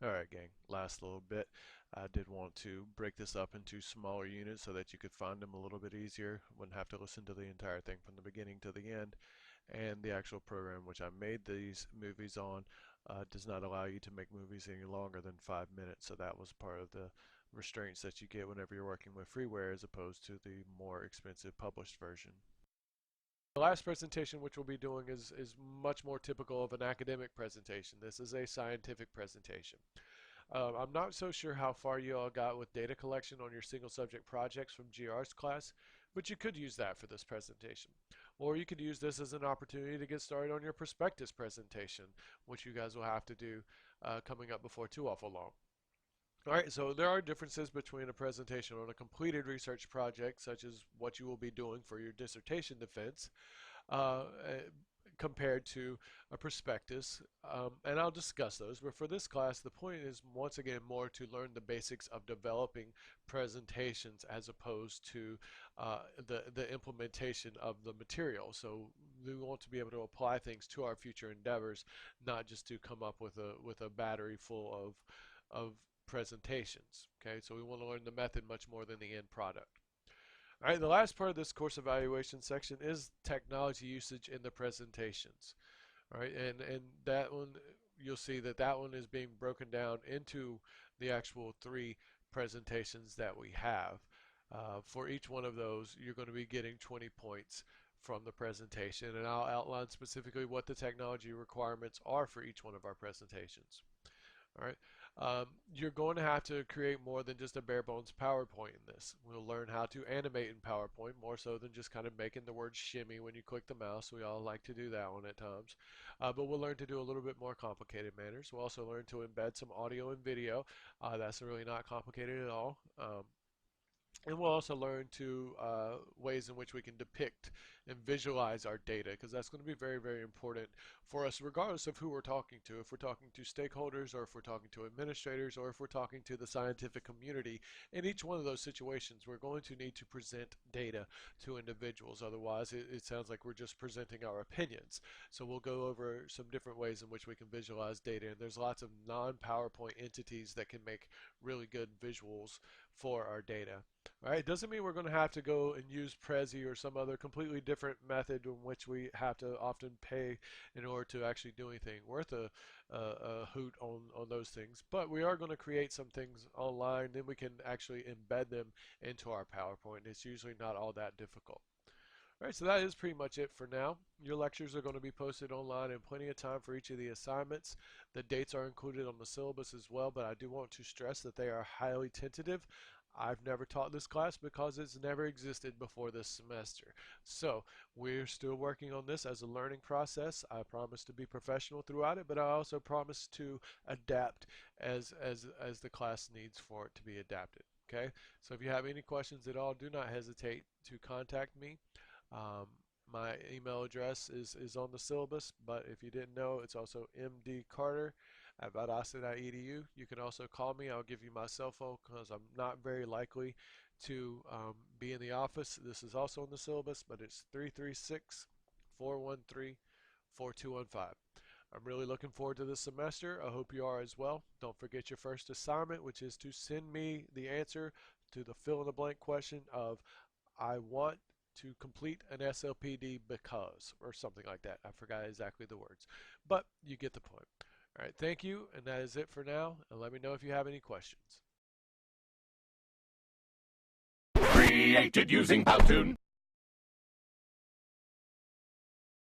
Alright gang, last little bit. I did want to break this up into smaller units so that you could find them a little bit easier. Wouldn't have to listen to the entire thing from the beginning to the end. And the actual program which I made these movies on does not allow you to make movies any longer than 5 minutes. So that was part of the restraints that you get whenever you're working with freeware as opposed to the more expensive published version. The last presentation which we'll be doing is much more typical of an academic presentation. This is a scientific presentation. I'm not so sure how far you all got with data collection on your single subject projects from GR's class, but you could use that for this presentation. Or you could use this as an opportunity to get started on your prospectus presentation, which you guys will have to do coming up before too awful long. Alright, so there are differences between a presentation on a completed research project, such as what you will be doing for your dissertation defense, uh, compared to a prospectus, and I'll discuss those. But for this class, the point is once again more to learn the basics of developing presentations as opposed to the implementation of the material. So we want to be able to apply things to our future endeavors, not just to come up with a battery full of presentations. Okay, so we want to learn the method much more than the end product. All right, the last part of this course evaluation section is technology usage in the presentations. All right, and that one, you'll see that that one is being broken down into the actual three presentations that we have. For each one of those, you're going to be getting 20 points from the presentation, and I'll outline specifically what the technology requirements are for each one of our presentations. All right. You're going to have to create more than just a bare bones PowerPoint in this. We'll learn how to animate in PowerPoint more so than just kind of making the word shimmy when you click the mouse. We all like to do that one at times. But we'll learn to do a little bit more complicated manners. We'll also learn to embed some audio and video. That's really not complicated at all. And we'll also learn to ways in which we can depict and visualize our data, because that's going to be very, very important for us, regardless of who we're talking to. If we're talking to stakeholders, or if we're talking to administrators, or if we're talking to the scientific community, in each one of those situations, we're going to need to present data to individuals. Otherwise, it sounds like we're just presenting our opinions. So we'll go over some different ways in which we can visualize data, and there's lots of non-PowerPoint entities that can make really good visuals for our data. All right, it doesn't mean we're going to have to go and use Prezi or some other completely different method in which we have to often pay in order to actually do anything worth a hoot on those things. But we are going to create some things online, then we can actually embed them into our PowerPoint. It's usually not all that difficult. All right, so that is pretty much it for now. Your lectures are going to be posted online in plenty of time for each of the assignments. The dates are included on the syllabus as well, but I do want to stress that they are highly tentative. I've never taught this class because it's never existed before this semester. So we're still working on this as a learning process. I promise to be professional throughout it, but I also promise to adapt as the class needs for it to be adapted. Okay, so if you have any questions at all, do not hesitate to contact me. Um, my email address is on the syllabus, but if you didn't know, it's also mdcarter@valdosta.edu. You can also call me. I'll give you my cell phone because I'm not very likely to be in the office. This is also on the syllabus, but it's 336-413-4215. I'm really looking forward to this semester. I hope you are as well. Don't forget your first assignment, which is to send me the answer to the fill in the blank question of I want to complete an SLPD because, or something like that. I forgot exactly the words, but you get the point. All right, thank you, and that is it for now, and let me know if you have any questions. Created using Powtoon.